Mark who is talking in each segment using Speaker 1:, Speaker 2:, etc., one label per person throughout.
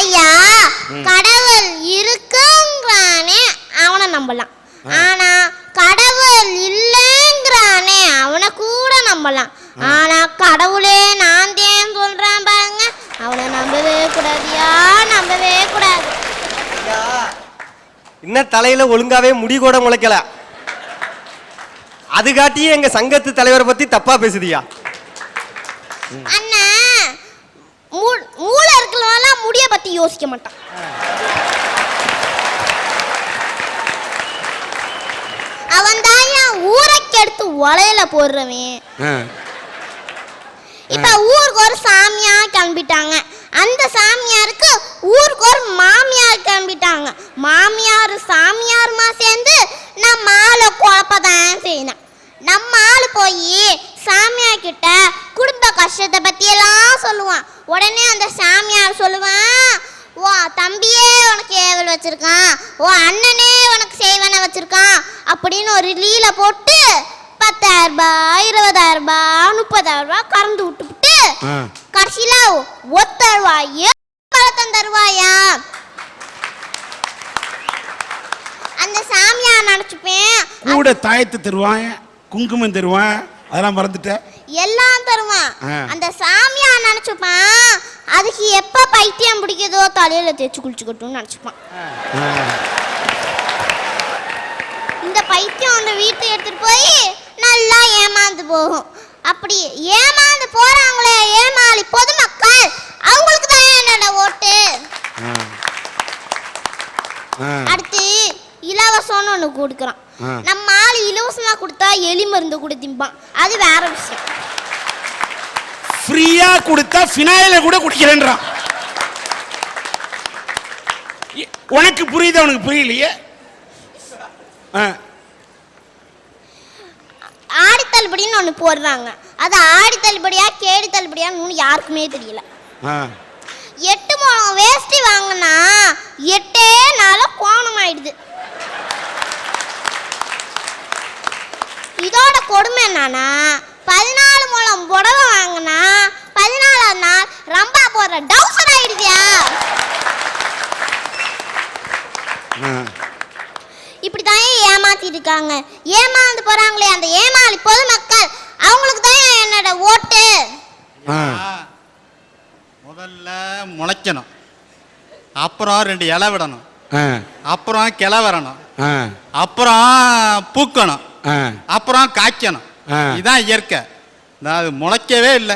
Speaker 1: ஐயா கடவுள் இருக்குங்கிறானே அவனை நம்பலாம், ஆனா கடவுள் இல்லைங்கிறானே அவனை கூட நம்பலாம். ஆனா கடவுளே நான் தான் சொல்றேன் பாருங்க, அவனை நம்பவே கூடாதியா, நம்பவே கூடாது.
Speaker 2: இன்னும் தலையில ஒழுங்காவே முடி கூட முளைக்கல, அது காட்டியே எங்க சங்கத்து தலைவரை பத்தி தப்பா பேசுதியா?
Speaker 1: அண்ணா மூளை இருக்கிறவெல்லாம் முடிய பத்தி யோசிக்க மாட்டான். அவன் தான் என் ஊரைக்கு எடுத்து உலையில போடுறவன். இப்ப ஊருக்கு ஒரு சாமியார் கிளம்பிட்டாங்க, அந்த சாமியாருக்கு ஊருக்கு ஒரு மாமியார் கிளம்பிட்டாங்க. மாமியார் சாமியாருமா சேர்ந்து நம்ம ஆளை குழப்பதான் செய்யணும். நம்ம ஆளு போய் சாமியார் கிட்ட குடும்ப கஷ்டத்தை பத்தி எல்லாம் சொல்லுவான். உடனே அந்த சாமியார் சொல்லுவான், ஓ தம்பியே உனக்கு ஏவல் வச்சிருக்கான், ஓ அண்ணனே உனக்கு செய்வன வச்சிருக்கான் அப்படின்னு ஒரு லீல போட்டு 10,000 ரூபாய் 20,000 ரூபாய் 30,000 ரூபாய் கறந்து விட்டுவிட்டு கடைசியில 1 ரூபாய் தருவாயா. அந்த சாமியார் நினைச்சுப்பேன்
Speaker 3: கூட தாயத்து தருவான், குங்குமம் தருவான், அதெல்லாம் மறந்துட்ட,
Speaker 1: எல்லாம் தருவான். அந்த சாமியார் நினைச்சுப்பான் அதுக்கு எப்ப பைத்தியம் பிடிக்குதோ தலையில தேய்ச்சி குளிச்சுக்கட்டும்னு நினைச்சுப்பான். இந்த பைத்தியம் ஒன்று வீட்டை எடுத்துட்டு போய் நல்லா ஏமாந்து போகும். அப்படி ஏமாந்து போறாங்களே ஏமாளி பொதுமக்கள், அவங்களுக்கு தான் என்னோட ஓட்டு. அடுத்து இலவசம்னு ஒன்று கொடுக்குறான். நம்ம ஆள் இலவசமா கொடுத்தா எலி மருந்து கூட திம்பான், அது வேற விஷயம்.
Speaker 3: ஃப்ரீயா கொடுத்தா ஃபினாயில கூட குடிக்கிறேன்றான். உனக்கு புரியுது, அவனுக்கு புரியலையே.
Speaker 1: ஆடி தள்ளுபடின்னு ஒன்று போடுறாங்க, அது ஆடி தள்ளுபடியா கேடி தள்ளுபடியான்னு யாருக்குமே தெரியல. 8 முழம் வேஷ்டி வாங்கினா 8 நாள கோணம் ஆயிடுது. இதோட கொடுமை என்னன்னா 14 முழம் புடவை வாங்கினா 14ஆம் நாள் ரம்பா போடுற டவுசர் ஆயிடுதியா. இப்படிதான் ஏமாத்திட்டு இருக்காங்க. ஏமாந்து போறாங்களே அந்த ஏமாளி பொதுமக்கள், அவங்களுக்கு தான் என்னோட ஓட்டு.
Speaker 4: முதல்ல முளைக்கணும், அப்புறம் 2 இலை விடணும், அப்புறம் கிளை வரணும், அப்புறம் பூக்கணும், அப்புறம் காய்க்கணும். இதுதான் இயற்கை. அது முளைக்கவே இல்லை,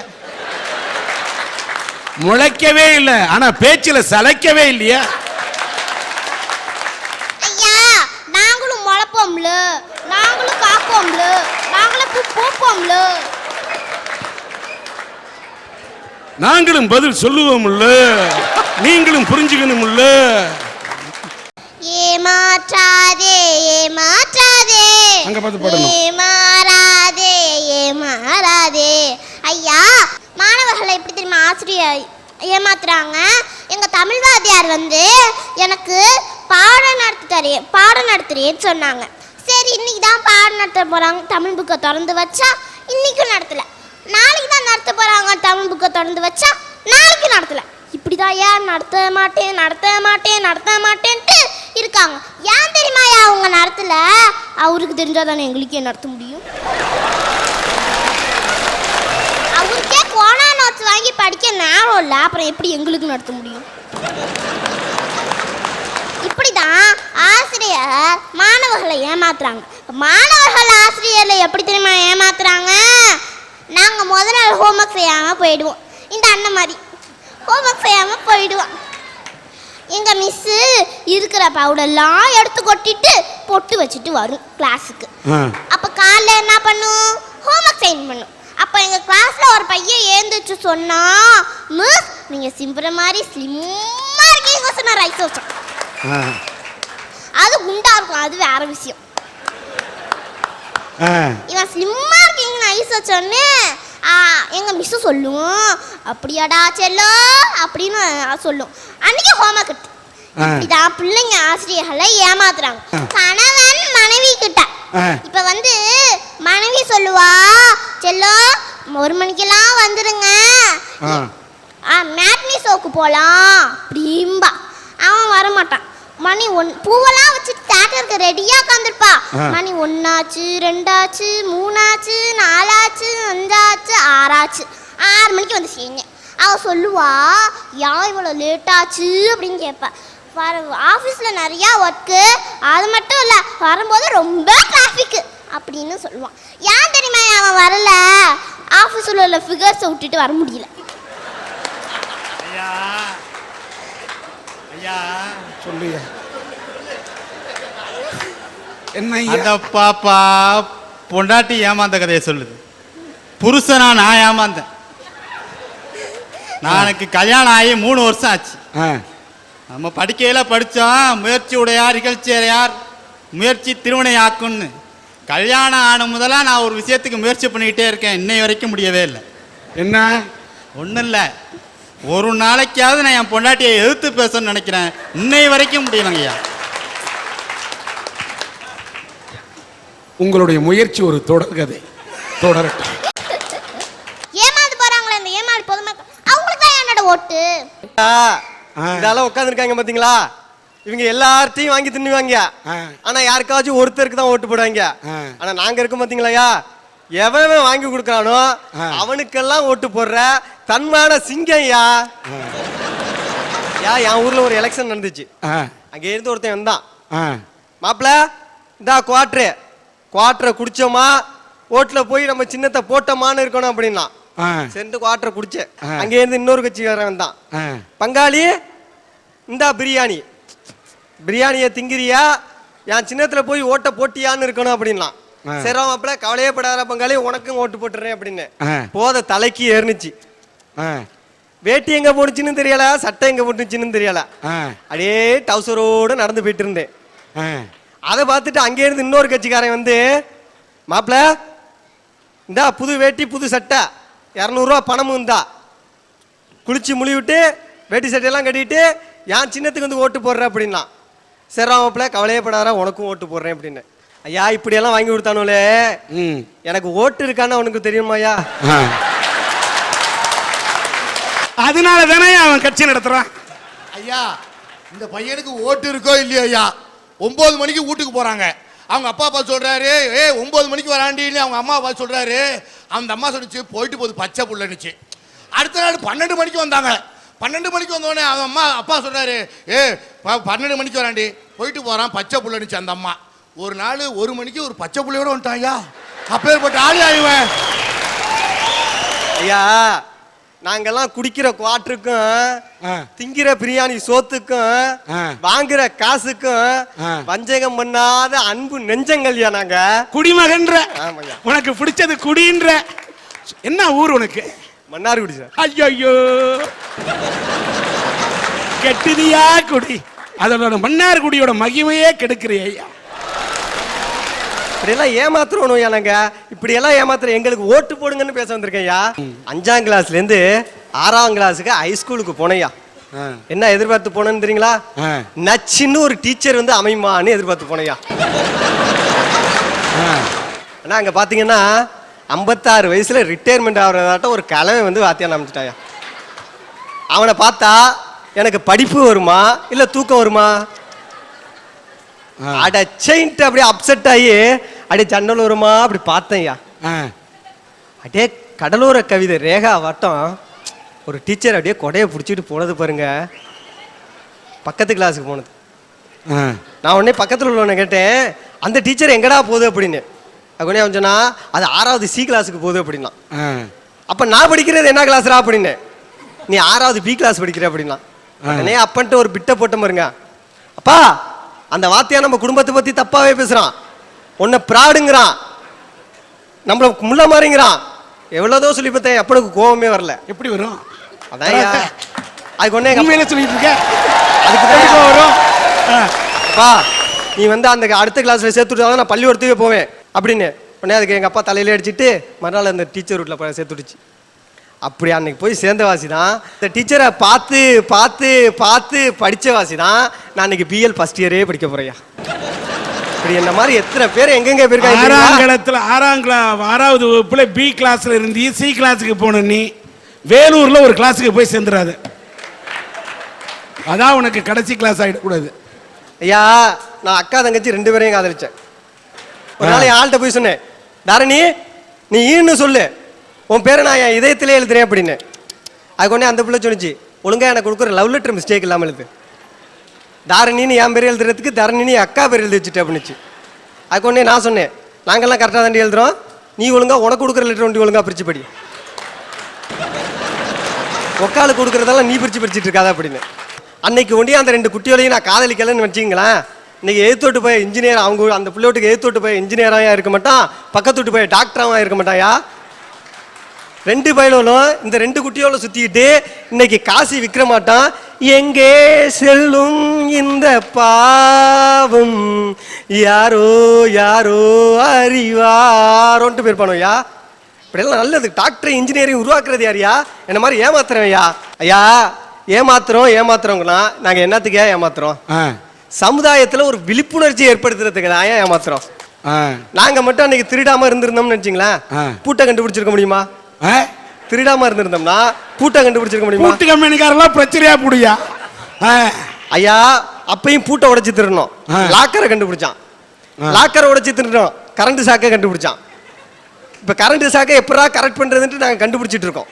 Speaker 3: முளைக்கவே இல்லை, ஆனா பேச்சில சளைக்கவே இல்லையா?
Speaker 1: ஐயா நாங்களும் முளைப்போம்ல, நாங்களும் காப்போம்ல, நாங்களும் பூப்போம்ல,
Speaker 3: நாங்களும் பதில் சொல்லுவோம்ல, நீங்களும் புரிஞ்சுக்கணும்ல.
Speaker 1: ஏமாற்றாதே ஏமாற்றாதே ஏமாறாதே ஏமாறாதே. ஐயா மாணவர்களை எப்படி தெரியுமா ஆசிரியர் ஏமாத்துறாங்க? எங்க தமிழ் வாத்தியார் வந்து எனக்கு பாடம் நடத்துறேன்னு சொன்னாங்க. சரி இன்னைக்கு தான் பாடம் நடத்த போறாங்க, தமிழ் புக்கை திறந்து வச்சா இன்னைக்கும் நடத்தல. நாளைக்கு தான் நடத்த போறாங்க, தமிழ் புக்கை திறந்து வச்சா நாளைக்கு நடத்தல. இப்படிதான் ஏன் நடத்த மாட்டேன்ட்டு இருக்காங்க. ஏன் தெரியுமா அவங்க நடத்தல? அவருக்கு தெரிஞ்சாதானே எங்களுக்கே நடத்த முடியும். அவருக்கே கோனா நோட்ஸ் வாங்கி படிக்க நேரம் இல்லை, அப்புறம் எப்படி எங்களுக்கு நடத்த முடியும்? இப்படிதான் ஆசிரியர் மாணவர்களை ஏமாத்துறாங்க. மாணவர்கள் ஆசிரியர்களை எப்படி தெரியுமா ஏமாத்துறாங்க? நாங்க முதல் நாள் ஹோம்ஒர்க் செய்யாம போயிடுவோம், இந்த அண்ணன் மாதிரி ஹோம்ஒர்க் செய்யாம போயிடுவோம். எங்க மிஸ்ஸு இருக்கிற பவுடர்லாம் எடுத்து கொட்டிட்டு பொட்டு வச்சுட்டு வரும் கிளாஸுக்கு. அப்ப காலைல என்ன பண்ணும்? ஹோம்ஒர்க் சைன் பண்ணும். அப்ப எங்க கிளாஸ்ல ஒரு பையன் ஏந்துச்சு சொன்னா, மிஸ் நீங்க சிம்புற மாதிரி ஸ்லிம்மா இருக்கீங்க சொன்ன ரைஸ் வச்சோம். அது குண்டா இருக்கும், அது வேற விஷயம். இவன் ஸ்லிம்மா இருக்கீங்கன்னு ஐஸ் வச்சோன்னே எங்க மிஸ்ஸு சொல்லுவோம், அப்படியாடா செல்லோ அப்படின்னு சொல்லும். அன்னைக்கு ஹோம்ஒர்க் இருக்கு. இப்படிதான் பிள்ளைங்க ஆசிரியர்களை ஏமாத்துறாங்க. கணவன் மனைவி கிட்ட இப்ப வந்து மனைவி சொல்லுவா, செல்லோ 1 மணிக்கெல்லாம் வந்துருங்க மேட்னி ஷோக்கு போகலாம் அப்படிம்பா. அவன் வரமாட்டான். மணி பூவெல்லாம் வச்சுட்டு தேட்டருக்கு ரெடியாக உட்காந்துருப்பா. மணி 1 ஆச்சு, 2 ஆச்சு, 3 ஆச்சு, 4 ஆச்சு, 5 ஆச்சு, 6 ஆச்சு. 6 மணிக்கு வந்து செய்யுங்க. அவள் சொல்லுவா, ஏன் இவ்வளோ லேட் ஆச்சு அப்படின்னு கேட்பா. ஆஃபீஸில் நிறையா ஒர்க்கு, அது மட்டும் இல்லை வரும்போது ரொம்ப டிராஃபிக்கு அப்படின்னு சொல்லுவான். ஏன் தெரியுமா அவன் வரல? ஆஃபீஸில் உள்ள ஃபிகர்ஸை விட்டுட்டு வர முடியல.
Speaker 4: ஐயா ஐயா
Speaker 3: சொல்லுயா என்ன
Speaker 4: அந்த பாப்பா பொண்டாட்டி ஏமாந்த கதையை சொல்லுது. புருஷனா நான் ஏமாந்தேன். எனக்கு கல்யாணம் ஆகி 3 வருஷம் ஆச்சு. நம்ம படிக்கையில் படித்தோம், முயற்சி உடையார் இகழ்ச்சியார் முயற்சி திருவினையாக்குன்னு. கல்யாணம் ஆன முதல்ல நான் ஒரு விஷயத்துக்கு முயற்சி பண்ணிக்கிட்டே இருக்கேன். இன்னை வரைக்கும் முடியவே இல்லை.
Speaker 3: என்ன?
Speaker 4: ஒன்றும் இல்லை, ஒரு நாளைக்காவது நான் என் பொண்டாட்டியை எதிர்த்து பேசணும்னு நினைக்கிறேன். இன்னை வரைக்கும் முடியலங்கய்யா.
Speaker 3: உங்களுடைய முயற்சி ஒரு தொடர் கதை. தொடரட்டும்.
Speaker 1: ஏமாந்து போறாங்களே இந்த ஏமாளி பொதுமக்கள், அவங்களுக்கு தான் என்னோட ஓட்டு.
Speaker 2: இதெல்லாம் உட்காந்துருக்காங்க பாத்தீங்களா? இவங்க எல்லார்ட்டையும் வாங்கி தின்னுவாங்க. ஆனா யாருக்காச்சும் ஒருத்தருக்கு தான் ஓட்டு போடுவாங்க. ஆனா நாங்க இருக்கோம் பாத்தீங்களா, எவன் வாங்கி கொடுக்கறானோ அவனுக்கெல்லாம் ஓட்டு போடுற தன்மான சிங்கம்யா. என் ஊர்ல ஒரு எலெக்ஷன் நடந்துச்சு. அங்க இருந்து ஒருத்தன் வந்தான். மாப்பிள்ள இந்தா குவாட்டரை குடிச்சோமா, ஓட்டுல போய் நம்ம சின்னத்தை போட்டோமான்னு இருக்கணும் அப்படின்னா சேர்ந்து குவாட்டரை குடிச்சேன். அங்க இருந்து இன்னொரு கட்சிக்காரன் வந்தான். பங்காளி இந்தா பிரியாணியை திங்கிறியா, என் சின்னத்துல போய் ஓட்ட போட்டியான்னு இருக்கணும் அப்படின்னா. சரி மாப்பிள்ள கவலையே படாத பங்காளி, உனக்கும் ஓட்டு போட்டுறேன் அப்படின்னு போத தலைக்கு ஏறினுச்சு. வேட்டி எங்க போட்டுச்சுன்னு தெரியல, சட்டை எங்க போட்டுச்சுன்னு தெரியல. அப்படியே டவுசரோடு நடந்து போயிட்டு இருந்தேன். அதை பார்த்துட்டு அங்கே இருந்து இன்னொரு கட்சிக்காரன் வந்து, மாப்பிள்ள இந்தா புது வேட்டி புது சட்டை 200 ரூபா பணமும் இந்தா, குளிச்சு முழிவிட்டு வேட்டி சட்டையெல்லாம் கட்டிட்டு என் சின்னத்துக்கு வந்து ஓட்டு போடுற அப்படின்னா. சரி மாப்பிள்ள கவலையே படாத உனக்கும் ஓட்டு போடுறேன் அப்படின்னு. ஐயா இப்படியெல்லாம் வாங்கி கொடுத்தானோலே, எனக்கு ஓட்டு இருக்கான்னு உனக்கு தெரியுமாயா?
Speaker 3: அதனால தானே அவன் கட்சி நடத்துறான்.
Speaker 5: ஐயா இந்த பையனுக்கு ஓட்டு இருக்கோ இல்லையோ ஐயா, 9 மணிக்கு வீட்டுக்கு போறாங்க. அவங்க அப்பா சொல்றாரு, 9 மணிக்கு வராண்டி. அவங்க அம்மா சொல்றாரு, அந்த அம்மா சொல்லிச்சு போயிட்டு போகுது பச்சை புள்ளனுச்சு. அடுத்த நாள் 12 மணிக்கு வந்தாங்க. 12 மணிக்கு வந்தோடனே அவன் அப்பா சொல்றாரு, 12 மணிக்கு வராண்டி, போயிட்டு போறான் பச்சை புள்ளனுச்சு அந்த அம்மா. ஒரு நாள் 1 மணிக்கு ஒரு பச்சை புள்ளையோட வந்துட்டான். அப்பேற்பட்ட ஆளி ஆயிவன்.
Speaker 2: ஐயா நாங்கெல்லாம் குடிக்கிற குவாட்டருக்கும் திங்கிற பிரியாணி சோத்துக்கும் வாங்குற காசுக்கும் வஞ்சகம் பண்ணாத அன்பு நெஞ்சங்கள்யா. நாங்க
Speaker 3: குடிமகன்ற, உனக்கு பிடிச்சது குடின்ற. என்ன ஊர் உனக்கு?
Speaker 2: மன்னார்குடி சார்.
Speaker 3: ஐயோ கெட்டுதியா குடி. அதோட மன்னார்குடியோட மகிமையே கெடுக்கிறிய ஐயா.
Speaker 2: இப்படியெல்லாம் ஏமாத்துறோம் நாங்க. இப்படியெல்லாம் ஏமாத்துற எங்களுக்கு ஓட்டு போடுங்கன்னு பேச வந்திருக்கேன்யா. 5ஆம் கிளாஸ்ல இருந்து 6ஆம் கிளாஸுக்கு ஹைஸ்கூலுக்கு போனையா. என்ன எதிர்பார்த்து போனேன்னு தெரியுங்களா? நச்சுன்னு ஒரு டீச்சர் வந்து அமைமான்னு எதிர்பார்த்து போனையா. ஆனா அங்க பாத்தீங்கன்னா 56 வயசுல ரிட்டையர்மெண்ட் ஆகிறதாட்டம் ஒரு கலவை வந்து வாத்தியான் அமைச்சிட்டாயா. அவனை பார்த்தா எனக்கு படிப்பு வருமா இல்ல தூக்கம் வருமா? அடச்சைன்ட்டு அப்படியே அப்செட் ஆகி அப்படியே ஜன்னல் வருமா அப்படி பார்த்தேன்யா. அப்படியே கடலோர கவிதை ரேகா வட்டம் ஒரு டீச்சர் அப்படியே கொடையை பிடிச்சிட்டு போனது பாருங்க. பக்கத்து கிளாஸுக்கு போனது. நான் உடனே பக்கத்தில் உள்ளவனை கேட்டேன், அந்த டீச்சர் எங்கடா போகுது அப்படின்னு. அப்படின்னே அவன் சொன்னா, அது 6வது C கிளாஸுக்கு போகுது அப்படின்னா. அப்போ நான் படிக்கிறது என்ன கிளாஸ்ரா அப்படின்னு. நீ 6வது B கிளாஸ் படிக்கிற அப்படின்னா. உடனே அப்பன்ட்டு ஒரு பிட்டை போட்ட பாருங்க. அப்பா அந்த வாத்தியா நம்ம குடும்பத்தை பத்தி தப்பாவே பேசுறான், உன்னை பிராடுங்கிறான், நம்மள முள்ள மாதிரிங்கிறான், எவ்வளவுதோ சொல்லி பார்த்தேன். அப்பனுக்கு கோவமே வரல.
Speaker 3: எப்படி வரும்?
Speaker 2: அதான் அதுக்கு ஒன்னே
Speaker 3: சொல்லிட்டு இருக்க.
Speaker 2: அதுக்கு வரும். அப்பா நீ வந்து அந்த அடுத்த கிளாஸ்ல சேர்த்துட்டு நான் பள்ளிக்கூடத்துக்கே போவேன் அப்படின்னு. உடனே அதுக்கு எங்க அப்பா தலையில அடிச்சுட்டு மறுநாள் அந்த டீச்சர் வீட்டில் சேர்த்துடுச்சு. அப்படி அன்னைக்கு போய் சேர்ந்த வாசி தான் இந்த டீச்சரை பார்த்து பார்த்து பார்த்து படித்த வாசி தான் நான் அன்னைக்கு BL ஃபர்ஸ்ட் இயரே படிக்க போறேயா. இப்படி என்ன மாதிரி எத்தனை பேர் எங்கெங்க போயிருக்காங்க.
Speaker 3: 6வது வகுப்புல B கிளாஸ்ல இருந்து C கிளாஸுக்கு போன நீ வேலூர்ல ஒரு கிளாஸுக்கு போய் சேர்ந்துடாது. அதான் உனக்கு கடைசி கிளாஸ் ஆயிடக்கூடாது.
Speaker 2: ஐயா நான் அக்கா தங்கச்சி 2 பேரையும் காதலிச்சேன். ஒரு நாள் என் ஆள்கிட்ட போய் சொன்னேன், தாரணி நீ ஈன்னு சொல்லு, உன் பேரை நான் என் இதயத்திலே எழுதுறேன் அப்படின்னு. அது கொண்டே அந்த பிள்ளை சொன்னிச்சு, ஒழுங்கா எனக்கு கொடுக்குற லவ் லெட்டர் மிஸ்டேக் இல்லாமல் எழுது, தாரணின்னு என் பேர் எழுதுறதுக்கு தரணின்னு அக்கா பேர் எழுதி வச்சுட்டு அப்படின்னுச்சு. அது கொண்டே நான் சொன்னேன், நாங்கள்லாம் கரெக்டாக தாண்டி எழுதுறோம், நீ ஒழுங்கா உனக்கு கொடுக்குற லெட்டர் ஒண்டி ஒழுங்கா பிரிச்சு படி, ஒக்காலுக்கு கொடுக்குறதெல்லாம் நீ பிரிச்சுட்டு இருக்காத அப்படின்னு. அன்னைக்கு ஒண்டி அந்த 2 குட்டியோலையும் நான் காதலிக்கலன்னு வச்சுங்களேன், இன்னைக்கு எழுத்தோட்டு போய் இன்ஜினியர், அவங்க அந்த பிள்ளையோட்டுக்கு எழுத்தோட்டு போய் இன்ஜினியராக இருக்க மாட்டான், பக்கத்து விட்டு போய் டாக்டராக இருக்க மாட்டாயா. 2 பயலும் இந்த 2 குட்டியோல சுத்திக்கிட்டு இன்னைக்கு காசி விற்க மாட்டான். எங்கே செல்லும் இந்த பாவம் யாரோ யாரோ அறிவாரோன்ட்டு போயிருப்பானோயா. இப்படியெல்லாம் நல்லது. டாக்டர் இன்ஜினியரிங் உருவாக்குறது யாரையா? என்ன மாதிரி ஏமாத்துறோம் ஐயா. ஐயா ஏமாத்துறோங்கன்னா நாங்கள் என்னத்துக்கே ஏமாத்துறோம்? சமுதாயத்தில் ஒரு விழிப்புணர்ச்சி ஏற்படுத்துறதுக்கு தான் ஏமாத்துறோம். நாங்கள் மட்டும் அன்னைக்கு திருடாம இருந்திருந்தோம்னு நினைச்சிங்களேன், பூட்டை கண்டுபிடிச்சிருக்க முடியுமா? திருடாம இருந்திருந்தோம்னா பூட்டை கண்டுபிடிச்சிருக்க முடியுமா?
Speaker 3: பூட்டு கம்பெனிக்காரெல்லாம் பிரச்சனையா புடியா.
Speaker 2: ஐயா அப்பையும் பூட்டை உடைச்சு திருடணும், லாக்கரை கண்டுபிடிச்சான். லாக்கரை உடைச்சு திருடணும், கரண்ட் சாக்கை கண்டுபிடிச்சான். இப்ப கரண்ட் சாக்கை எப்படா கரெக்ட் பண்றதுன்ட்டு நாங்க கண்டுபிடிச்சிட்டு இருக்கோம்.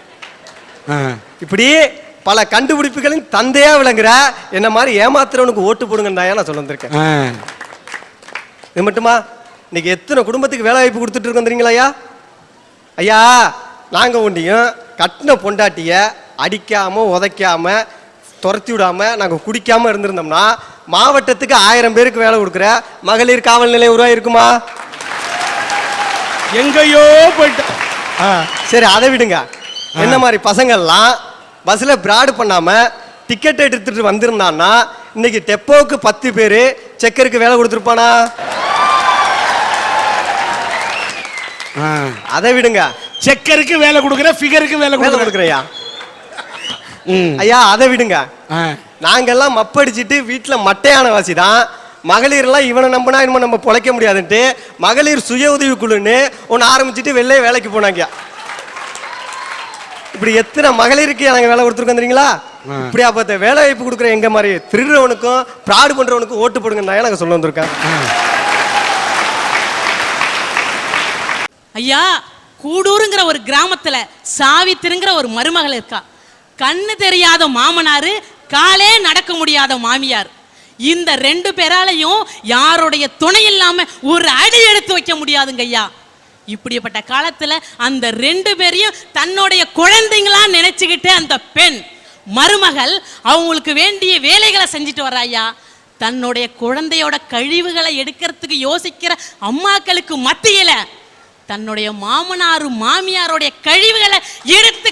Speaker 2: இப்படி பல கண்டுபிடிப்புகளின் தந்தையா விளங்குற என்ன மாதிரி ஏமாத்துறவனுக்கு ஓட்டு போடுங்கன்னு நான் சொல்ல வந்திருக்கேன். இது மட்டுமா, இன்னைக்கு எத்தனை குடும்பத்துக்கு வேலை வாய்ப்பு கொடுத்துட்டு இருக்கோம் தெரியுங்களா ஐயா? ஐயா நாங்க ஒண்டியும் கட்டின பொண்டாட்டிய அடிக்காம உதைக்காம துரத்தி விடாம நாங்க குடிக்காம இருந்திருந்தோம்னா மாவட்டத்துக்கு 1000 பேருக்கு வேலை கொடுக்குற மகளிர் காவல் நிலையம் உருவாயிருக்குமா?
Speaker 3: எங்கேயோ போயிட்டு.
Speaker 2: சரி அதை விடுங்க. என்ன மாதிரி பசங்கள்லாம் பஸ்ல பிராடு பண்ணாம டிக்கெட் எடுத்துட்டு வந்திருந்தான்னா இன்னைக்கு டெப்போவுக்கு 10 பேரு செக்கருக்கு வேலை கொடுத்துருப்பானா? அதை விடுங்க.
Speaker 3: செக்கருக்கு வேலை கொடுக்குற, ஃபிகருக்கு வேலை
Speaker 2: கொடுக்குறையா ஐயா? அதை விடுங்க. நாங்கெல்லாம் மப்படிச்சிட்டு வீட்டுல மட்டையான வாசி தான். மகளிர்லாம் இவனை நம்பினா இனிமே நம்ம பொழைக்க முடியாதுன்ட்டு மகளிர் சுய உதவி குழுன்னு ஒன்று ஆரம்பிச்சுட்டு வெளியே வேலைக்கு போனாங்க. இப்படி எத்தனை மகளிருக்கு நாங்கள் வேலை கொடுத்துருக்கோம் தெரியுங்களா? இப்படி அப்போ வேலை வாய்ப்பு கொடுக்குற எங்க மாதிரி திருடுறவனுக்கும் பிராடு பண்றவனுக்கும் ஓட்டு போடுங்க நாங்கள் சொல்ல வந்திருக்கேன்.
Speaker 6: ஐயா கூடூருங்கிற ஒரு கிராமத்துல சாவித்திருங்கிற ஒரு மருமகள் இருக்கா. கண்ணு தெரியாத மாமனாரு, காலே நடக்க முடியாத மாமியார். இந்த 2 பேராலையும் யாருடைய துணை இல்லாம ஒரு அடி எடுத்து வைக்க முடியாதுங்க ஐயா. இப்படிப்பட்ட காலத்துல அந்த 2 பேரையும் தன்னுடைய குழந்தைங்களா நினைச்சுக்கிட்டு அந்த பெண் மருமகள் அவங்களுக்கு வேண்டிய வேலைகளை செஞ்சுட்டு வர்றா ஐயா. தன்னுடைய குழந்தையோட கழிவுகளை எடுக்கிறதுக்கு யோசிக்கிற அம்மாக்களுக்கு மத்தியில தன்னுடைய மாமனாரு மாமியாரோடைய கழிவுகளை எடுத்து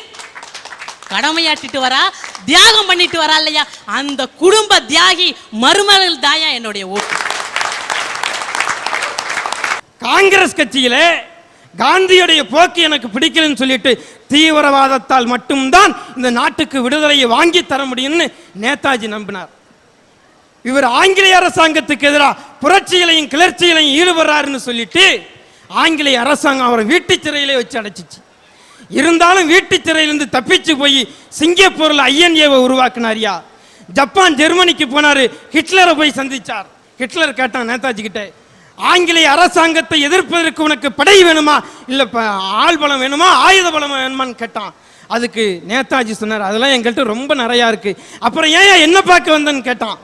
Speaker 6: கடமையாட்டிட்டு வரா, தியாகம் பண்ணிட்டு வரா இல்லையா? அந்த குடும்ப தியாகி மருமகள் தாயா என்னுடைய ஓட்டு.
Speaker 7: காங்கிரஸ் கட்சியில காந்தியுடைய போக்கு எனக்கு பிடிக்கலன்னு சொல்லிட்டு தீவிரவாதத்தால் மட்டும்தான் இந்த நாட்டுக்கு விடுதலையை வாங்கி தர முடியும்னு நேதாஜி நம்பினார். இவர் ஆங்கிலேய அரசாங்கத்துக்கு எதிராக புரட்சிகளையும் கிளர்ச்சிகளையும் ஈடுபடுறாருன்னு சொல்லிட்டு ஆங்கிலேய அரசாங்கம் அவரை வீட்டு சிறையிலே வச்சு அடைச்சிச்சு. இருந்தாலும் வீட்டு சிறையிலிருந்து தப்பிச்சு போய் சிங்கப்பூர்ல INA-வை உருவாக்குனாரியா. ஜப்பான் ஜெர்மனிக்கு போனாரு, ஹிட்லரை போய் சந்திச்சார். ஹிட்லர் கேட்டான் நேதாஜி கிட்ட, ஆங்கிலேய அரசாங்கத்தை எதிர்ப்பதற்கு உனக்கு படை வேணுமா இல்ல ஆள் பலம் வேணுமா ஆயுத பலம் வேணுமான்னு கேட்டான். அதுக்கு நேதாஜி சொன்னார், அதெல்லாம் எங்கள்கிட்ட ரொம்ப நிறையா இருக்கு, அப்புறம் ஏன் என்ன பார்க்க வந்தேன்னு கேட்டான்.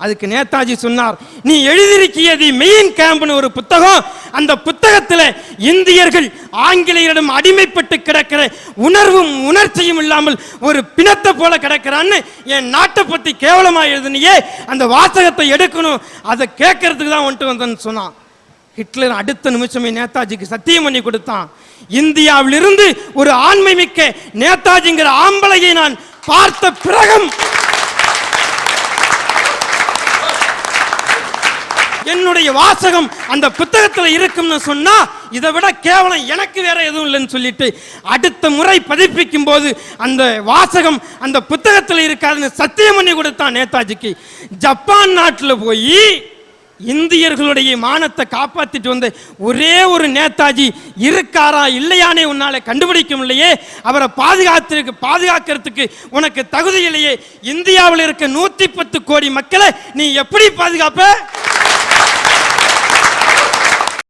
Speaker 7: அதுக்கு நேதாஜி சொன்னார், நீ எழுதியிருக்கிய தி மெயின் கேம்ப்னு ஒரு புத்தகம், அந்த புத்தகத்தில் இந்தியர்கள் ஆங்கிலேயரிடம் அடிமைப்பட்டு கிடக்கிற உணர்வும் உணர்ச்சியும் இல்லாமல் ஒரு பிணத்தை போல கிடக்கிறான்னு என் நாட்டை பற்றி கேவலமா எழுதுனியே, அந்த வாசகத்தை எடுக்கணும், அதை கேட்கறதுக்கு தான் வந்துட்டு வந்தேன்னு சொன்னான். ஹிட்லர் அடுத்த நிமிஷமே நேதாஜிக்கு சத்தியம் பண்ணி கொடுத்தான், இந்தியாவிலிருந்து ஒரு ஆண்மை மிக்க நேதாஜிங்கிற ஆம்பளையை நான் பார்த்த பிறகும் என்னுடைய வாசகம் அந்த புத்தகத்தில் இருக்கும்னு சொன்னா இதை விட கேவலம் எனக்கு வேற எதுவும் இல்லைன்னு சொல்லிட்டு அடுத்த முறை பதிப்பிக்கும் போது அந்த வாசகம் அந்த புத்தகத்தில் இருக்காதுன்னு சத்தியம் பண்ணி கொடுத்தான் நேதாஜிக்கு. ஜப்பான் நாட்டில் போய் இந்தியர்களுடைய மானத்தை காப்பாத்திட்டு வந்த ஒரே ஒரு நேதாஜி இருக்காரா இல்லையானே உன்னால கண்டுபிடிக்க முடியலையே. அவரை பாதுகாக்கிறதுக்கு உனக்கு தகுதி இல்லையே. இந்தியாவில் இருக்க 110 கோடி மக்களை நீ எப்படி பாதுகாப்ப?